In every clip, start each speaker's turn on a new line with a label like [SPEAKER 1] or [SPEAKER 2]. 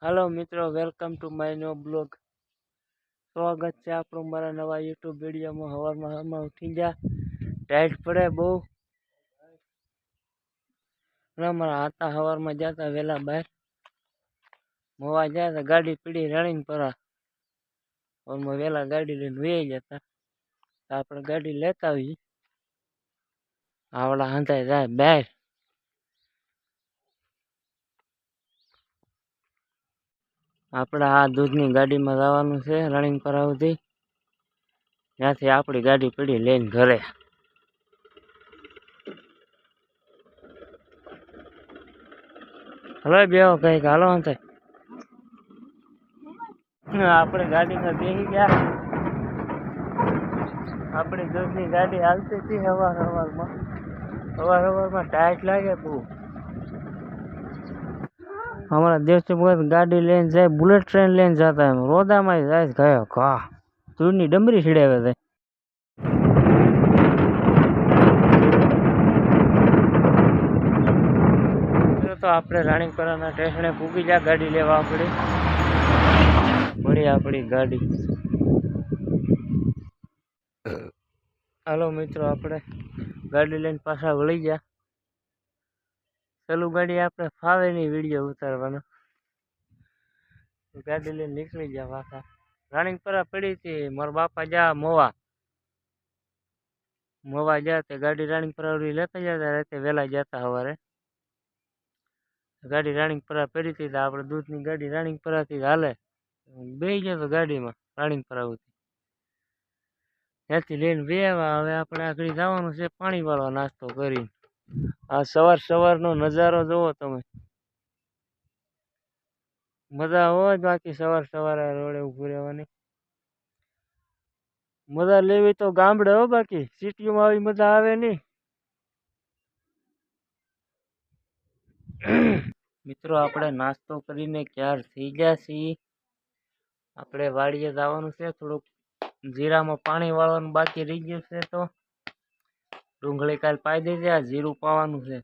[SPEAKER 1] Hello मित्रों, welcome to my new blog. स्वागत है आपको मारा नवा यूट्यूब वीडियो में। हवाરમાં ઉઠી ગયા, ટાઈટ પડે બહુ અને અમારા આતા હવારમાં જતા વહેલા બહાર મોવા જતા, ગાડી પીડી રનિંગ પર ઓરમાં વહેલા ગાડી લઈને વહી જતા. તો આપણે ગાડી લેતા આવીએ, આવડા હાંધાય જાય બહાર. આપણે આ દૂધની ગાડીમાં જવાનું છે રનિંગ પર આવતી, ત્યાંથી આપણી ગાડી પીડી લઈને ઘરે. હલો બેહો કઈક, હાલો અંતે આપણે ગાડીમાં બેસી ગયા. આપણી દૂધની ગાડી હાલતી હતી સવારમાં ટાઈટ લાગે બહુ. हमारा देश से बहुत गाड़ी लेन जाए, बुलेट ट्रेन लेन जाता है, रोदा में जाए गयो घा चूड़नी डमरी छिड़ावे थे. तो आपने राणीपरा स्टेशने पूगी जा, गाड़ी लेवा पड़ी अपनी गाड़ी. हेलो मित्रों, आपने गाड़ी लઈને पाछा वળી ગયા. चलू गाड़ी आपने फावे नहीं वीडियो उतारવાનો, गाड़ी लઈને નીકળી ગયા પાછા. રાણીપરા પડી હતી, મારા બાપા જા મોવા જાતે ગાડી રાણીપરા લેતા જતા, રાતે વહેલા જતા સવારે. ગાડી રાણીપરા પડી હતી તો આપણે દૂધની ગાડી રાણીપરાથી હાલે, બેસી જતો ગાડીમાં રાણીપરા હતી. ત્યાંથી લઈને બેવા. હવે આપણે આગળ જવાનું છે પાણી વાળવા નાસ્તો કરીને. આ સવારનો નજારો જોવો તમે, મજા હોય. બાકી સવારે રોડે ઉભું રહેવાની મજા લેવી તો ગામડે હો, બાકી સિટીમાં આવી મજા આવે નહીં. મિત્રો આપણે નાસ્તો કરીને ક્યાર થઈ ગયા છીએ. આપણે વાડીએ જવાનું છે, થોડુંક જીરામાં પાણી વાળવાનું બાકી રહી ગયું છે. તો ડુંગળી કાલ પાઈ દેજે, આ જીરું પાવાનું છે.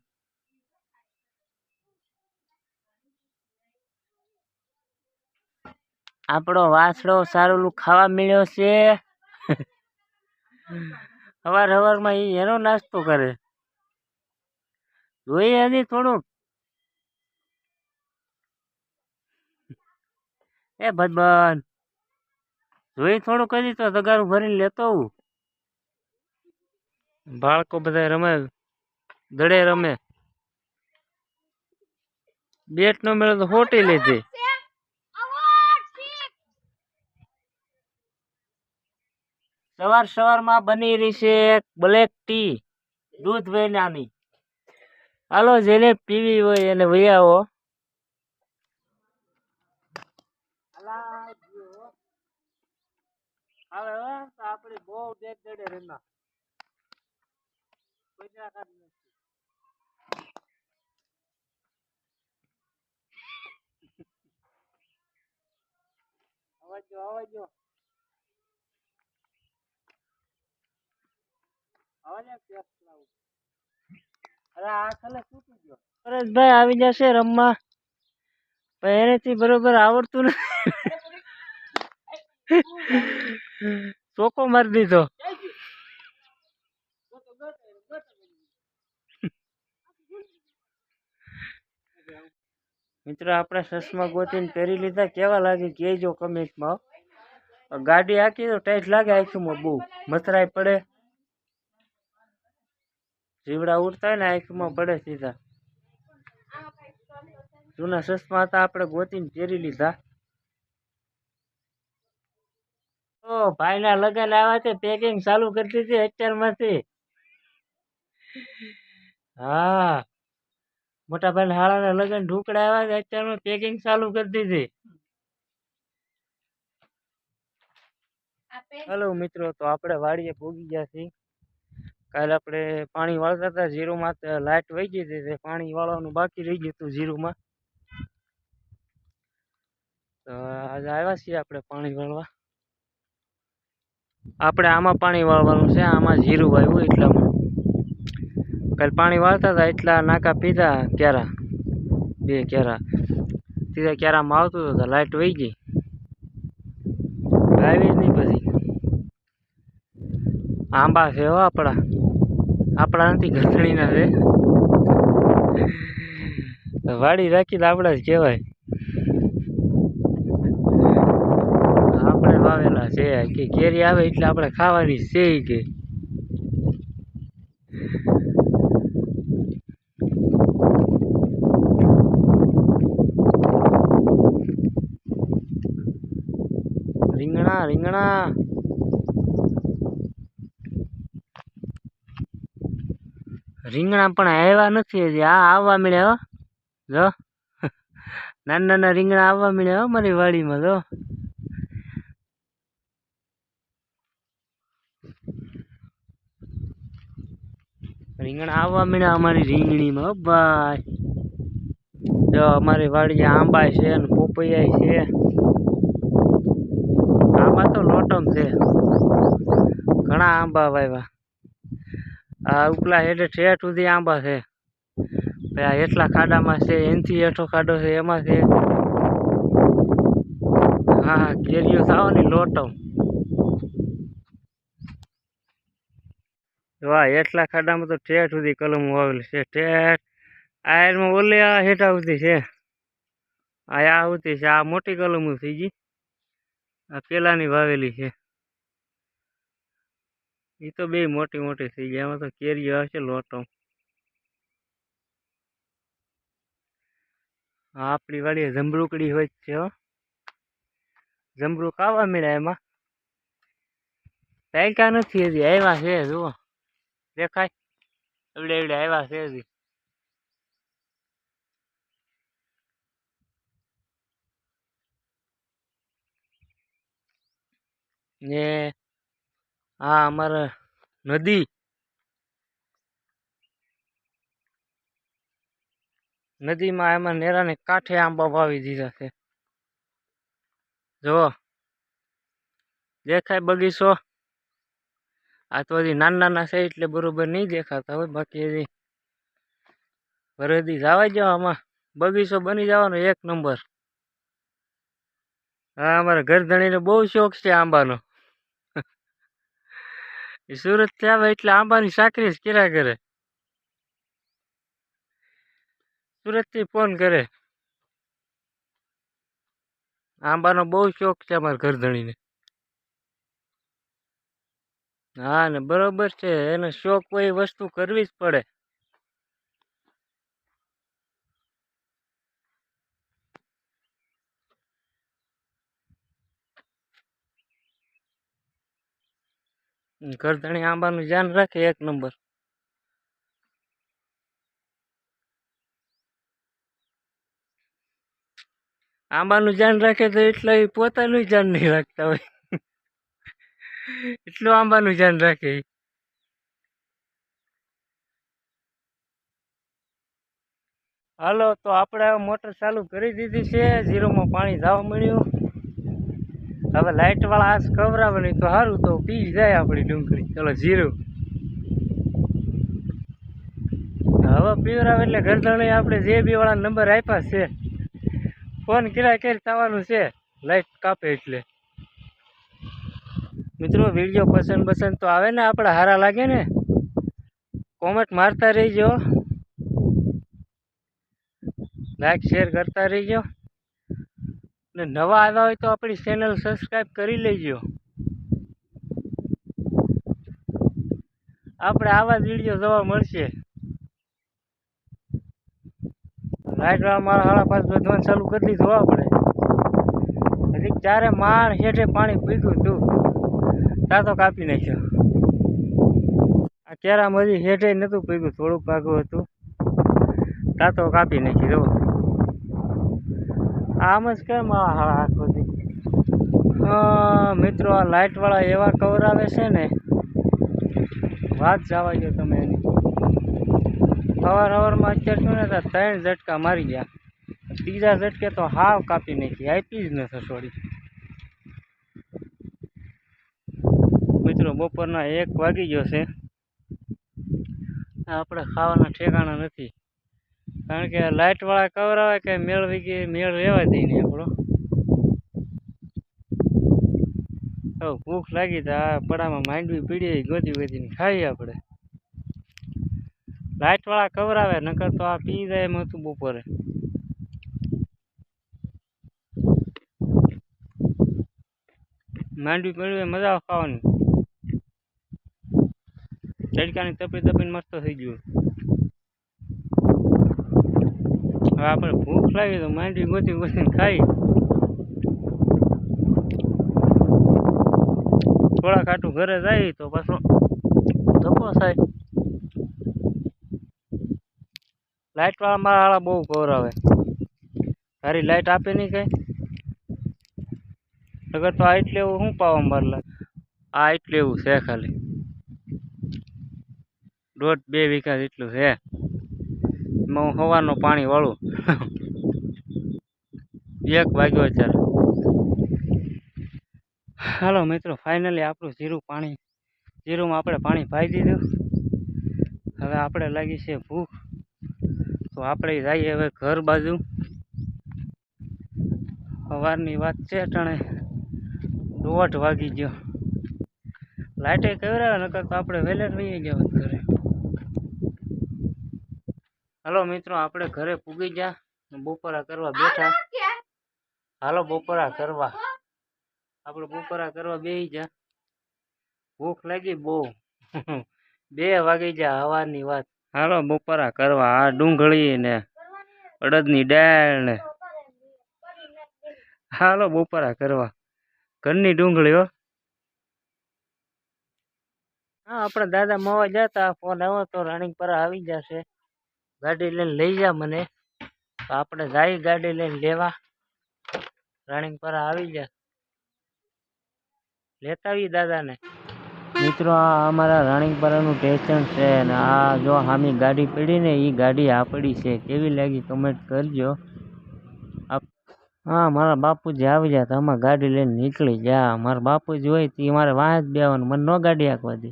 [SPEAKER 1] આપણો વાસડો સારું ખાવા મળ્યો છે. સવારમાં એનો નાસ્તો કરે, જોઈએ હજી થોડુંક. એ ભદબન જોઈ થોડુંક હજી તો તગારું ભરીને લેતો આવું. બાળકો બધા રમે, દડે રમે. બેટ નો મેળો તો હોટી લીધી. સવારમાં બની રહી છે બ્લેક ટી, દૂધ વેનાની. હાલો, જેને પીવી હોય એને વૈયાવો. હવે આપડે બહુ દેખ દડે રમ્યા. અવાજો પરેશભાઈ આવી જશે રમવા, એનેથી બરોબર આવડતું નથી. ચોકો મારી દીધો. મિત્રો આપણે ચશ્મા ગોતીને પહેરી લીધા, કેવા લાગે કહેજો કમેન્ટમાં. ગાડી હાકી તો ટાઈટ લાગે, આંખમાં બહુ મથરાઈ પડે. જીવડા ઉડતા હોય ને આંખમાં પડે સીધા. જૂના ચશ્મા હતા, આપણે ગોતીને પહેરી લીધા. તો ભાઈના લગન આવ્યા છે, પેકિંગ ચાલુ કરી દીધી અત્યારમાંથી. હા, મોટા ભાઈ હાળાના લગન ઢુકડા આવ્યા છે, અત્યારમાં પેકિંગ ચાલુ કરી દીધી. હેલો મિત્રો, તો આપણે વાડીએ પૂગી ગયા છીએ. કાલે આપણે પાણી વાળતા હતા જીરુમાં, લાઈટ વહી ગઈ હતી, પાણી વાળવાનું બાકી રહી ગયું હતું જીરુમાં. તો આજે આવ્યા છીએ આપણે પાણી વાળવા. આપણે આમાં પાણી વાળવાનું છે, આમાં જીરું આવ્યું એટલામાં. કાલે પાણી વાળતા હતા એટલા નાકા પીધા, ક્યારા 2 ક્યારા. ત્રીજા ક્યારામાં આવતું હતું તો લાઇટ વહી ગઈ, આવી જ નહીં. પછી આંબા છે હો આપણા નથી, ગધણીના છે. વાડી રાખી તો આપણા જ કહેવાય. આપણે વાવેલા છે કે કેરી આવે એટલે આપણે ખાવાની છે કે રીંગણા રીંગણા રીંગણા પણ આવ્યા નથી હજી. આ આવવા મળ્યા હો, જો નાના નાના રીંગણા આવવા મળ્યા હો મારી વાડીમાં. જો રીંગણા આવવા મળ્યા અમારી રીંગણીમાં હો ભાઈ. જો અમારી વાડી આંબા છે ને પોપૈયા છે. આંબા તો લોટમ છે, ઘણા આંબા વાવ્યા. આ ઉપલા હેઠે ઠેઠ સુધી આંબા છે. આ એટલા ખાડામાં છે, એનથી હેઠો ખાડો છે એમાં છે. હા કેરીઓ થવાની લોટમ. વાહ, એટલા ખાડામાં તો ઠેઠ સુધી કલમ વાવેલી છે. ઠેઠ આયરમાં ઓલે હેઠા સુધી છે. આ સુધી છે. આ મોટી કલમો થઈ ગઈ. આ પેલાની વાવેલી છે. એ તો બે મોટી મોટી થઈ ગઈ. એમાં તો કેરીઓ આવશે લોટમ. આપણી વાડીએ જમરૂકડી હોય છે હો. જમરૂક આવવા મળ્યા એમાં. પાક્યા નથી હજી, આવ્યા છે. જુઓ દેખાય, એવડે એવડે આવ્યા છે હજી. ને હા અમારે નદીમાં એમાં નેરાને કાંઠે આંબા વાવી દીધા છે. જો દેખાય બગીચો. આ તો હજી નાના નાના છે એટલે બરોબર નહીં દેખાતા હોય. બાકી હજી વરદી જવા જાવ, આમાં બગીચો બની જવાનો એક નંબર. હા, અમારા ઘરધણીને બહુ શોખ છે આંબાનો. સુરત થી આવે એટલે આંબાની સાકરી જ કર્યા કરે. સુરત થી ફોન કરે. આંબાનો બહુ શોખ છે અમારા ઘરધણીને. હા ને બરોબર છે, એને શોખ કોઈ વસ્તુ કરવી જ પડે. ઘરધણી આંબાનું ધ્યાન રાખે એક નંબર. આંબાનું ધ્યાન રાખે તો એટલે પોતાનું ધ્યાન નહીં રાખતા હોય. એટલું આંબાનું ધ્યાન રાખે. હાલો તો આપણે મોટર ચાલુ કરી દીધી છે. જીરોમાં પાણી જવા મળ્યું. હવે લાઇટ વાળા આજ ખવડાવવાની તો સારું, તો પી જાય આપણી ડુંગળી. ચલો જીરું હવે પીવરાવ એટલે ઘરધણી આપણે જે બી વાળા નંબર આપ્યા છે, ફોન કર્યા કરી થવાનું છે લાઇટ કાપે એટલે. મિત્રો વિડીયો પસંદ તો આવે ને, આપણે સારા લાગે ને, કોમેન્ટ મારતા રહીજો, લાઈક શેર કરતા રહીજો. ને નવા આવ્યા હોય તો આપણી ચેનલ સબસ્ક્રાઈબ કરી લેજો. આપણે આવા જ વિડીયો જોવા મળશે. લાઈટ વાળા મારા 5:30 વધવાનું ચાલુ કરી દીધું. આપણે હજી ચારે માણ હેઠે પાણી પીધું હતું, તાતો કાપી નાખ્યો. આ કેરામાં હજી હેઠે નતું પીધું, થોડુંક ભાગું હતું, તાતો કાપી નાખી. જો આમ જ કેમ આખો દી. મિત્રો આ લાઇટ વાળા એવા કવર આવે છે ને, વાત જવા દો તમે એની. સવારમાં અત્યારે શું ને 3 ઝટકા મારી ગયા, ત્રીજા ઝટકે તો હાવ કાપી નાખી, આપી જ નથી છોડી. મિત્રો બપોરના 1 વાગી ગયો છે. આપણે ખાવાના ઠેકાણા નથી. કારણ કે લાઇટ વાળા કવર આવે કે મેળ વીગી મેળ રહેવા દે ને આપણો. હવે ભૂખ લાગી તો આ પડામાં માંડવી પીડી ગોતી ગોતીને ખાઈએ આપણે. લાઇટ વાળા કવર આવે નકર તો આ પી જાય એમ હતું બપોરે. માંડવી પીડવી મજા આવે ખાવાની. તડકાની તપી તપીને મસ્ત થઈ ગયું. હવે આપણે ભૂખ લાગી તો માંડવી ગોતી ગોતીને ખાઈ. થોડા ખાટું ઘરે જાય તો પાછો ધક્કો થાય. લાઇટ વાળા મારા હાળા બહુ કવર આવે. તારી લાઇટ આપે નહીં કઈ. અગર તો આ એટલે એવું શું પાવા મારલા. આ એટલે એવું છે ખાલી 1.5-2 વીઘા જેટલું છે. એમાં હું સવારનું પાણી વાળું. 1 વાગ્યો ચાલ. હાલો મિત્રો, ફાઇનલી આપણું જીરુંમાં આપણે પાણી પાઈ દીધું. હવે આપણે લાગી છે ભૂખ, તો આપણે જઈએ હવે ઘર બાજુ. સવારની વાત છે, અટાણે 1:30 વાગી ગયો. લાઇટે કવરાવે નકર તો આપણે વહેલા વહી ગયા હોત ઘરે. હાલો મિત્રો, આપણે ઘરે પૂગી ગયા, બપોરા કરવા બેઠા. હાલો બપોરા કરવા, આપણે બપોરા કરવા બેસી જા. ભૂખ લાગી બહુ. 2 વાગી ગયા સવારની વાત. હાલો બપોરા કરવા. આ ડુંગળી ને અડદની દાળ ને. હાલો બપોરા કરવા. ઘરની ડુંગળી હો. હા, આપણા દાદા મવા જતા, ફોન આવ્યો તો રાણીપરા આવી જશે, ગાડી લઈને લઈ જા મને. તો આપણે જાય ગાડી લઈને લેવા. રાણીપરા આવી જા, લેતા આવી દાદાને. મિત્રો, આ અમારા રાણીપરાનું સ્ટેશન છે ને આ જો સામી ગાડી પડી ને એ ગાડી આપણી છે. કેવી લાગી કમેન્ટ કરજો. હા, મારા બાપુજી આવી જાય તો આમાં ગાડી લઈને નીકળી જા. મારા બાપુજી હોય તો મારે વાહ જ બેવાનું, મને ન ગાડી હાંકવા દે.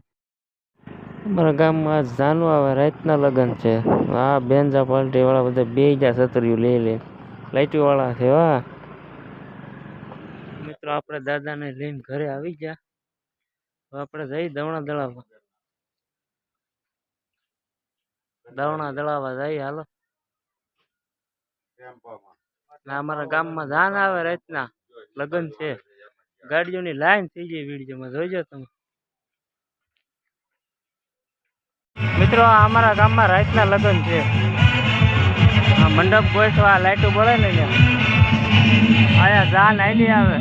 [SPEAKER 1] અમારા ગામમાં જાનું આવે, રાતના લગ્ન છે. આ બેન્જા પાર્ટી વાળા બધા 2 છતરીઓ લઈ લે, લાઈટી વાળા છે. વાહ મિત્રો, આપણે દાદાને લઈને ઘરે આવી ગયા. આપણે જઈ દવણા દળાવવા જઈએ. હાલો, અમારા ગામમાં જાન આવે, રાતના લગ્ન છે. ગાડીઓની લાઈન થઈ ગઈ વિડીયોમાં જોઈજો તમે. મિત્રો, અમારા ગામમાં રાતના લગ્ન છે. આ મંડપ ગોઠવા લાઈટો બળે ને આયા જાન આઈલી આવે.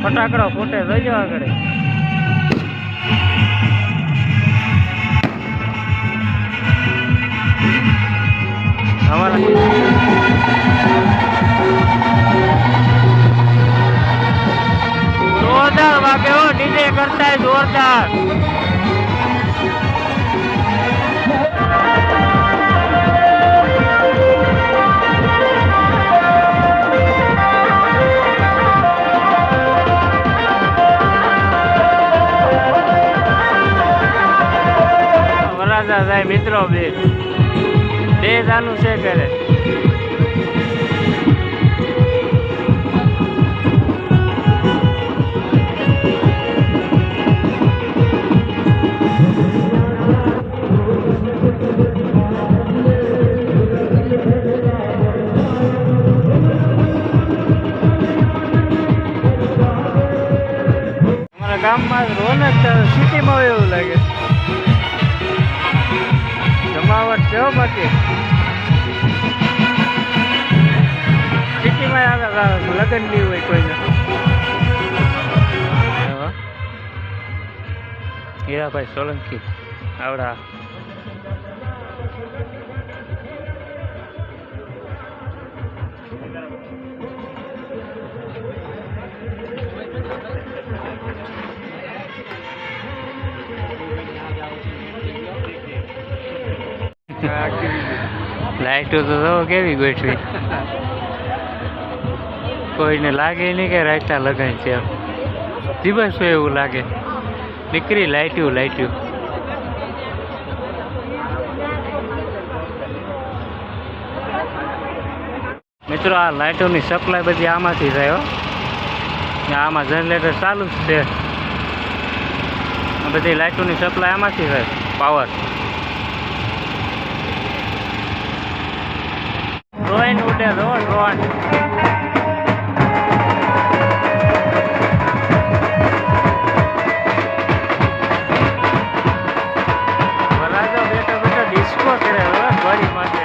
[SPEAKER 1] ફટાકડો ફૂટે જોઈજો આગળ. જોરદાર વાગે હો, ડીજે કરતા જોરદાર. વરાજા જાય મિત્રો, બે જાનું છે કરે. ગામમાં રોનક સિટીમાં એવું લાગે. જમાવટ છે બાકી સિટીમાં લગ્ન નહીં હોય કોઈને. હીરાભાઈ સોલંકી આવડા. લાઈટો તો કેવી ગોઠવી. કોઈને લાગે નહીં કે રાયતા લગાઈ છે દિવસ હોય એવું લાગે નીકળી લાઈટ્યું લાઈટ્યું મિત્રો આ લાઇટોની સપ્લાય બધી આમાંથી થાય હો આમાં જનરેટર ચાલુ જ છે બધી લાઇટોની સપ્લાય આમાંથી થાય પાવર ડ્રોન ઉડે તો ડ્રોન બેઠો બેઠો ડિસ્કો કરે ગાડી માટે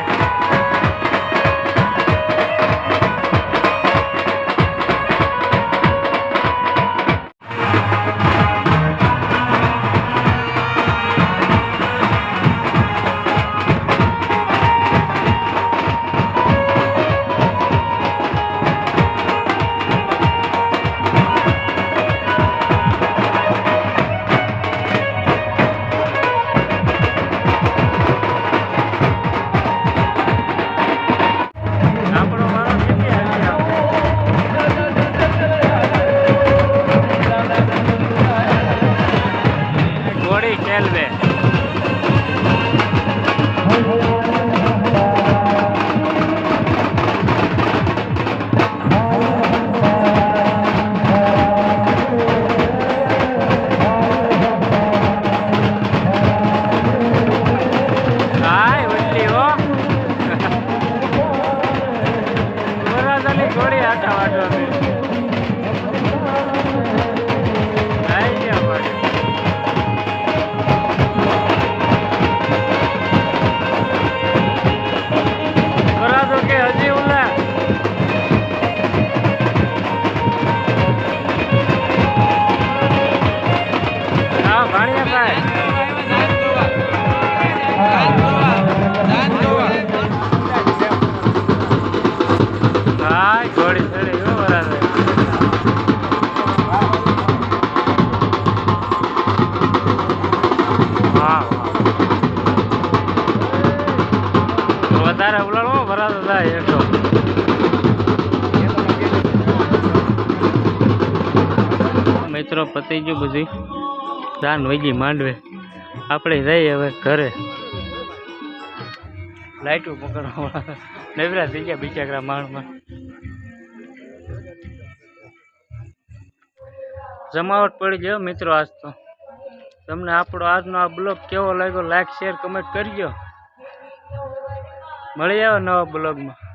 [SPEAKER 1] રેલવે ઘોડી આટા વાટવા વધારે ઉલાડવો ભરાતો થાય એટલો મિત્રો પતી ગયું બધી દાન વૈગી માંડવે આપણે જઈએ હવે ઘરે લાઈટું પકડવા નવરા થઈ ગયા બિચારા માણમાં જમાવટ પડી ગયો મિત્રો આજ તો તમને આપણો આજનો આ બ્લોગ કેવો લાગ્યો લાઈક શેર કમેન્ટ કરજો મળી આવે નવા બ્લોગમાં